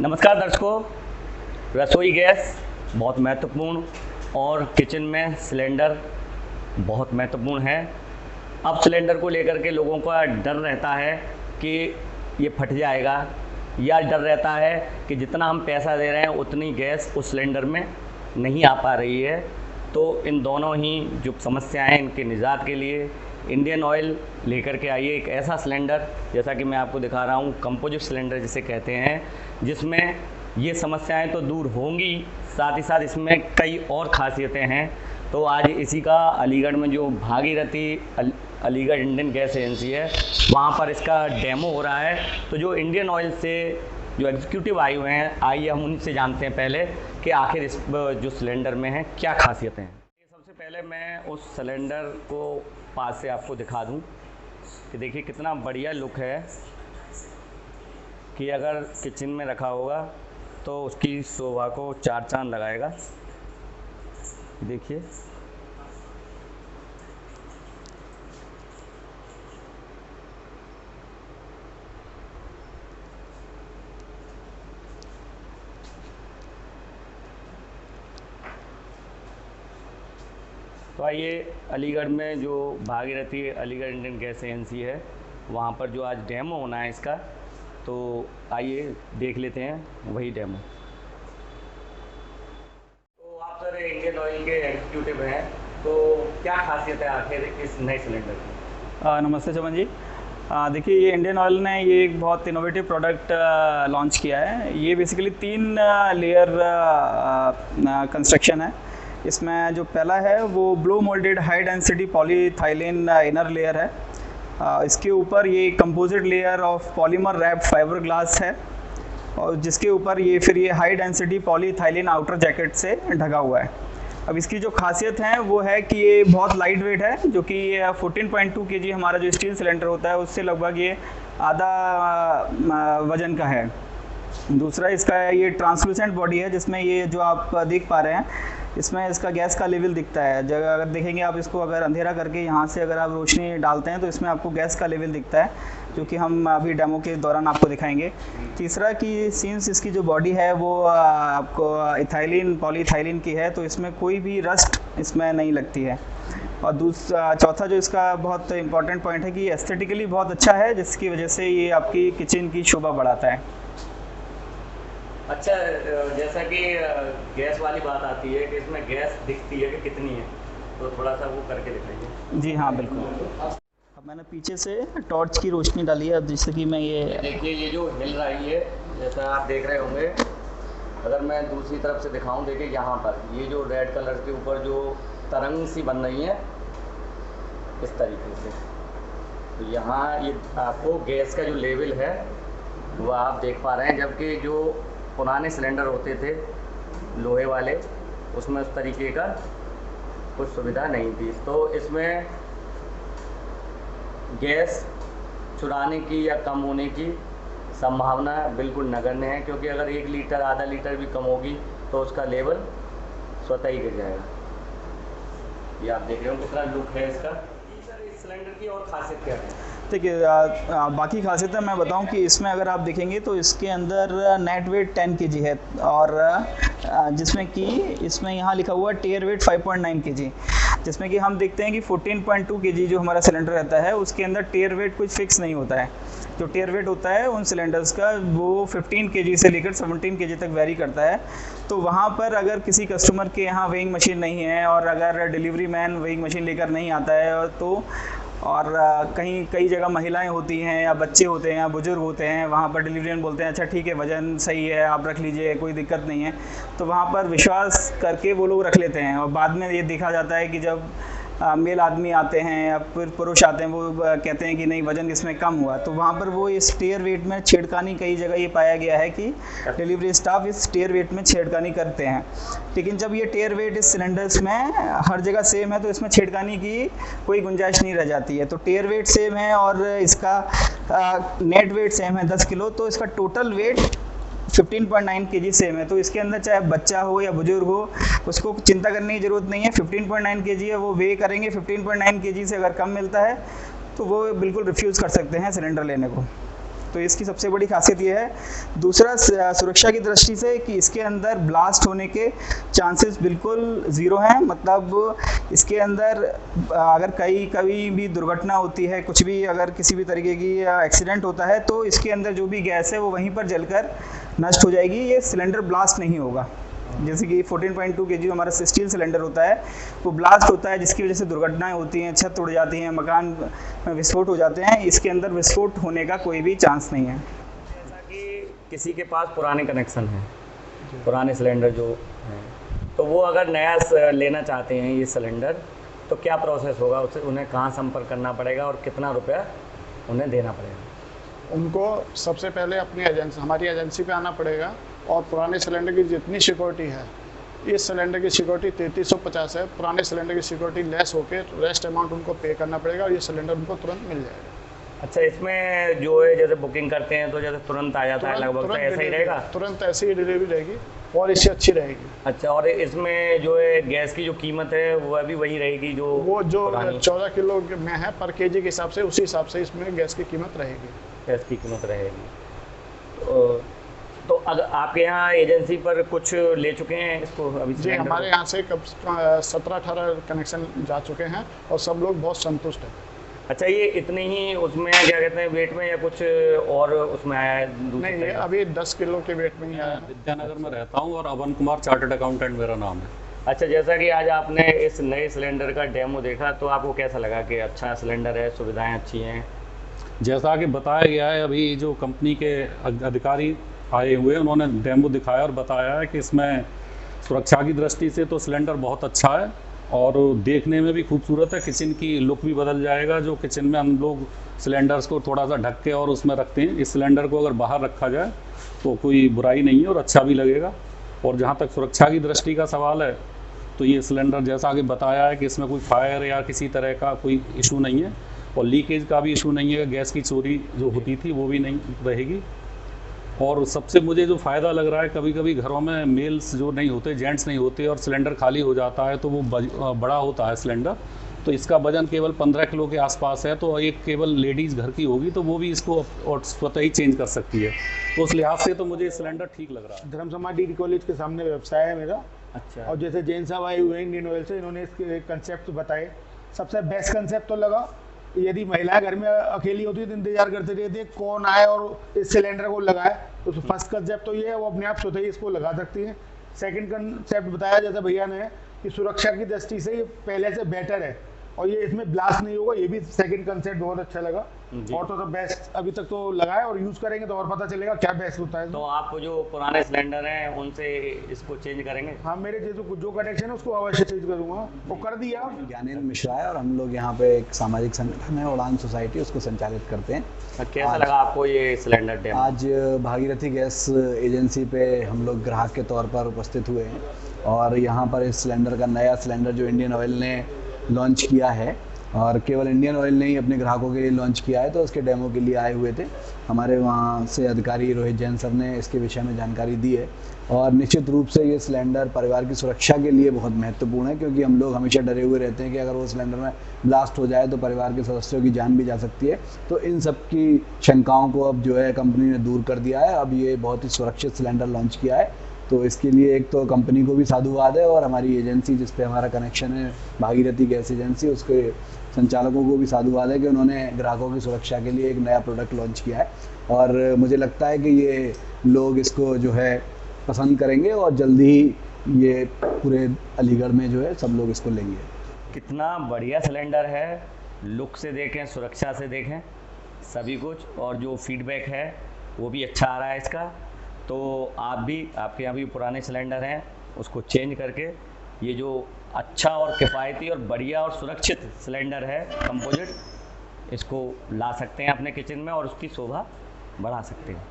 नमस्कार दर्शकों, रसोई गैस बहुत महत्वपूर्ण और किचन में सिलेंडर बहुत महत्वपूर्ण है। अब सिलेंडर को लेकर के लोगों का डर रहता है कि ये फट जाएगा, या डर रहता है कि जितना हम पैसा दे रहे हैं उतनी गैस उस सिलेंडर में नहीं आ पा रही है। तो इन दोनों ही जो समस्याएं हैं, इनके निजात के लिए इंडियन ऑयल लेकर के आइए एक ऐसा सिलेंडर, जैसा कि मैं आपको दिखा रहा हूँ, कंपोजिट सिलेंडर जिसे कहते हैं, जिसमें ये समस्याएं तो दूर होंगी, साथ ही साथ इसमें कई और खासियतें हैं। तो आज इसी का अलीगढ़ में जो Bhagirathi Aligarh Indian gas agency है, वहाँ पर इसका डेमो हो रहा है। तो जो इंडियन ऑयल से जो एग्जीक्यूटिव आए हुए हैं, आइए हम उनसे जानते हैं पहले कि आखिर इस जो सिलेंडर में है क्या खासियतें हैं। सबसे पहले मैं उस सिलेंडर को पास से आपको दिखा दूं कि देखिए कितना बढ़िया लुक है, कि अगर किचन में रखा होगा तो उसकी शोभा को चार चांद लगाएगा। देखिए तो आइए अलीगढ़ में जो Bhagirathi Aligarh Indian gas agency है, वहाँ पर जो आज डेमो होना है इसका, तो आइए देख लेते हैं वही डेमो। तो आप सर इंडियन ऑयल के एग्जीक्यूटिव हैं, तो क्या खासियत है आखिर इस नए सिलेंडर की? नमस्ते चमन जी। देखिए, ये इंडियन ऑयल ने ये एक बहुत इनोवेटिव प्रोडक्ट लॉन्च किया है। ये बेसिकली 3 लेयर कंस्ट्रक्शन है। इसमें जो पहला है वो blow moulded high density polyethylene inner layer है। इसके ऊपर ये composite layer of polymer wrapped fibre glass है, और जिसके ऊपर ये high density polyethylene outer jacket से ढका हुआ है। अब इसकी जो खासियत है वो है कि ये बहुत लाइट वेट है, जो कि 14.2 kg हमारा जो स्टील सिलेंडर होता है उससे लगभग ये आधा वजन का है। दूसरा, इसका ये ट्रांसलूसेंट बॉडी है, जिसमें ये जो आप देख पा रहे हैं, इसमें इसका गैस का लेवल दिखता है। जगह अगर देखेंगे आप इसको, अगर अंधेरा करके यहाँ से अगर आप रोशनी डालते हैं तो इसमें आपको गैस का लेवल दिखता है, जो कि हम अभी डेमो के दौरान आपको दिखाएंगे। तीसरा कि सिंस इसकी जो बॉडी है वो आपको इथाइलिन पॉलीथाइलिन की है, तो इसमें कोई भी रस्ट इसमें नहीं लगती है। और चौथा जो इसका बहुत इंपॉर्टेंट पॉइंट है कि एस्थेटिकली बहुत अच्छा है, जिसकी वजह से ये आपकी किचन की शोभा बढ़ाता है। अच्छा, जैसा कि गैस वाली बात आती है कि इसमें गैस दिखती है कि कितनी है, तो थोड़ा सा वो करके दिखाइए। जी हाँ, बिल्कुल। अब मैंने पीछे से टॉर्च की रोशनी डाली है, अब जिससे कि मैं ये देखिए, ये जो हिल रही है, जैसा आप देख रहे होंगे, अगर मैं दूसरी तरफ से दिखाऊं, देखिए यहाँ पर ये जो रेड कलर के ऊपर जो तरंग सी बन रही है इस तरीके से, तो यहाँ ये आपको गैस का जो लेवल है वो आप देख पा रहे हैं। जबकि जो पुराने सिलेंडर होते थे लोहे वाले, उसमें उस तरीके का कुछ सुविधा नहीं थी। तो इसमें गैस चुराने की या कम होने की संभावना बिल्कुल नगण्य है, क्योंकि अगर 1 लीटर आधा लीटर भी कम होगी तो उसका लेवल स्वतः ही गिर जाएगा। ये आप देख रहे हो कितना लुक है इसका। सर, इस सिलेंडर की और खासियत क्या है? देखिए, बाकी खासियतें मैं बताऊं कि इसमें अगर आप देखेंगे तो इसके अंदर नेट वेट 10 kg है, और जिसमें कि इसमें यहाँ लिखा हुआ टेयर वेट 5.9 kg, जिसमें कि हम देखते हैं कि 14.2 kg जो हमारा सिलेंडर रहता है उसके अंदर टेयर वेट कुछ फिक्स नहीं होता है। जो टेयर वेट होता है उन सिलेंडर्स का वो 15 kg से लेकर 17 kg तक वेरी करता है। तो वहाँ पर अगर किसी कस्टमर के यहाँ वेइंग मशीन नहीं है, और अगर डिलीवरी मैन वेइंग मशीन लेकर नहीं आता है, तो और कई जगह महिलाएं होती हैं या बच्चे होते हैं या बुजुर्ग होते हैं, वहाँ पर डिलीवरी मैन बोलते हैं अच्छा ठीक है, वज़न सही है, आप रख लीजिए, कोई दिक्कत नहीं है। तो वहाँ पर विश्वास करके वो लोग रख लेते हैं, और बाद में ये देखा जाता है कि जब मेल आदमी आते हैं या फिर पुरुष आते हैं, वो कहते हैं कि नहीं, वज़न इसमें कम हुआ। तो वहाँ पर वो इस टेयर वेट में छेड़खानी, कई जगह ये पाया गया है कि डिलीवरी स्टाफ इस टेयर वेट में छेड़खानी करते हैं। लेकिन जब ये टेयर वेट इस सिलेंडर्स में हर जगह सेम है, तो इसमें छेड़खानी की कोई गुंजाइश नहीं रह जाती है। तो टेयर वेट सेम है और इसका नेट वेट सेम है 10 किलो, तो इसका टोटल वेट 15.9 kg सेम है। तो इसके अंदर चाहे बच्चा हो या बुजुर्ग हो, उसको चिंता करने की ज़रूरत नहीं है। 15.9 kg है, वो वे करेंगे। 15.9 kg से अगर कम मिलता है तो वो बिल्कुल रिफ्यूज़ कर सकते हैं सिलेंडर लेने को। तो इसकी सबसे बड़ी खासियत ये है। दूसरा, सुरक्षा की दृष्टि से कि इसके अंदर ब्लास्ट होने के चांसेस बिल्कुल ज़ीरो हैं। मतलब इसके अंदर अगर कभी भी दुर्घटना होती है, कुछ भी अगर किसी भी तरीके की एक्सीडेंट होता है, तो इसके अंदर जो भी गैस है वो वहीं पर जलकर नष्ट हो जाएगी। ये सिलेंडर ब्लास्ट नहीं होगा। जैसे कि 14.2 kg हमारा स्टील सिलेंडर होता है, वो ब्लास्ट होता है, जिसकी वजह से दुर्घटनाएं होती हैं, छत उड़ जाती हैं, मकान में विस्फोट हो जाते हैं। इसके अंदर विस्फोट होने का कोई भी चांस नहीं है। जैसा कि किसी के पास पुराने कनेक्शन हैं, पुराने सिलेंडर जो हैं, तो वो अगर नया लेना चाहते हैं ये सिलेंडर, तो क्या प्रोसेस होगा? उससे उन्हें कहाँ संपर्क करना पड़ेगा और कितना रुपया उन्हें देना पड़ेगा? उनको सबसे पहले अपनी हमारी एजेंसी पे आना पड़ेगा और पुराने सिलेंडर की जितनी सिक्योरिटी है, इस सिलेंडर की सिक्योरिटी 3350 है, पुराने सिलेंडर की सिक्योरिटी लेस होकर रेस्ट अमाउंट उनको पे करना पड़ेगा और ये सिलेंडर उनको तुरंत मिल जाएगा। अच्छा, इसमें जो है जैसे बुकिंग करते हैं तो जैसे तुरंत आ जाता है लगभग, तो ऐसा ही रहेगा? तुरंत ऐसी ही डिलीवरी रहेगी और इससे अच्छी रहेगी। अच्छा, और इसमें जो है गैस की जो कीमत है वह भी वही रहेगी जो वो जो 14 किलो में है पर केजी के हिसाब से, उसी हिसाब से इसमें गैस की कीमत रहेगी। गैस की कीमत रहेगी। तो अगर आपके यहाँ एजेंसी पर कुछ ले चुके हैं इसको अभी? जी, हमारे यहाँ से 17-18 कनेक्शन जा चुके हैं और सब लोग बहुत संतुष्ट हैं। अच्छा, ये इतनी ही उसमें क्या कहते हैं वेट में या कुछ और उसमें आया है? नहीं, ये अभी 10 किलो के वेट में ही आया है। विद्यानगर में रहता हूँ और अवन कुमार चार्टर्ड अकाउंटेंट मेरा नाम है। अच्छा, जैसा कि आज आपने इस नए सिलेंडर का डेमो देखा, तो आपको कैसा लगा कि अच्छा सिलेंडर है, सुविधाएँ अच्छी हैं? जैसा कि बताया गया है, अभी जो कंपनी के अधिकारी आए हुए हैं उन्होंने डेमो दिखाया और बताया है कि इसमें सुरक्षा की दृष्टि से तो सिलेंडर बहुत अच्छा है और देखने में भी खूबसूरत है। किचन की लुक भी बदल जाएगा। जो किचन में हम लोग सिलेंडर्स को थोड़ा सा ढक के और उसमें रखते हैं, इस सिलेंडर को अगर बाहर रखा जाए तो कोई बुराई नहीं है और अच्छा भी लगेगा। और जहाँ तक सुरक्षा की दृष्टि का सवाल है, तो ये सिलेंडर जैसा कि बताया है कि इसमें कोई फायर या किसी तरह का कोई इशू नहीं है और लीकेज का भी इशू नहीं है। गैस की चोरी जो होती थी वो भी नहीं रहेगी। और सबसे मुझे जो फ़ायदा लग रहा है, कभी कभी घरों में मेल्स जो नहीं होते, जेंट्स नहीं होते और सिलेंडर खाली हो जाता है तो वो बड़ा होता है सिलेंडर, तो इसका वजन केवल 15 किलो के आसपास है। तो एक केवल लेडीज़ घर की होगी तो वो भी इसको और स्वतः ही चेंज कर सकती है। तो उस लिहाज से तो मुझे सिलेंडर ठीक लग रहा है। धर्म समाज डिग्री कॉलेज के सामने व्यवसाय है मेरा। अच्छा। और जैसे जैन साहब आए हुए हैं इंडियन ऑयल से, इन्होंने इसके कंसेप्ट बताए। सबसे बेस्ट कंसेप्ट तो लगा, यदि महिलाएं घर में अकेली होती है तो इंतजार करते रहती है कौन आए और इस सिलेंडर को लगाए, तो फर्स्ट कंसेप्ट तो ये है, वो अपने आप स्वतः ही इसको लगा सकती है। सेकंड कंसेप्ट बताया जैसे भैया ने कि सुरक्षा की दृष्टि से ये पहले से बेटर है और ये इसमें ब्लास्ट नहीं होगा, ये भी सेकंड कंसेप्ट बहुत अच्छा लगा। और तो बेस्ट अभी तक तो लगाए और यूज करेंगे तो और पता चलेगा क्या बेस्ट होता है। तो आप जो पुराने सिलेंडर हैं उनसे इसको चेंज करेंगे? हाँ, मेरे जो कनेक्शन है उसको अवश्य चेंज करूंगा, वो कर दिया। ज्ञानेंद्र मिश्रा है और हम लोग यहाँ पे एक सामाजिक संगठन है उड़ान सोसाइटी, उसको संचालित करते हैं। कैसा लगा आपको ये सिलेंडर डेमो? आज भागीरथी गैस एजेंसी पे हम लोग ग्राहक के तौर पर उपस्थित हुए हैं और यहाँ पर इस सिलेंडर का नया सिलेंडर जो इंडियन ऑयल ने लॉन्च किया है, और केवल इंडियन ऑयल ने ही अपने ग्राहकों के लिए लॉन्च किया है, तो उसके डेमो के लिए आए हुए थे। हमारे वहाँ से अधिकारी रोहित जैन सर ने इसके विषय में जानकारी दी है। और निश्चित रूप से ये सिलेंडर परिवार की सुरक्षा के लिए बहुत महत्वपूर्ण है, क्योंकि हम लोग हमेशा डरे हुए रहते हैं कि अगर वो सिलेंडर में ब्लास्ट हो जाए तो परिवार के सदस्यों की जान भी जा सकती है। तो इन सब की शंकाओं को अब जो है कंपनी ने दूर कर दिया है। अब ये बहुत ही सुरक्षित सिलेंडर लॉन्च किया है, तो इसके लिए एक तो कंपनी को भी साधुवाद है और हमारी एजेंसी जिस पे हमारा कनेक्शन है भागीरथी गैस एजेंसी, उसके संचालकों को भी साधुवाद है कि उन्होंने ग्राहकों की सुरक्षा के लिए एक नया प्रोडक्ट लॉन्च किया है। और मुझे लगता है कि ये लोग इसको जो है पसंद करेंगे और जल्दी ही ये पूरे अलीगढ़ में जो है सब लोग इसको लेंगे। कितना बढ़िया सिलेंडर है, लुक से देखें, सुरक्षा से देखें, सभी कुछ, और जो फीडबैक है वो भी अच्छा आ रहा है इसका। तो आप भी, आपके यहाँ भी पुराने सिलेंडर हैं, उसको चेंज करके ये जो अच्छा और किफ़ायती और बढ़िया और सुरक्षित सिलेंडर है कंपोजिट, इसको ला सकते हैं अपने किचन में और उसकी शोभा बढ़ा सकते हैं।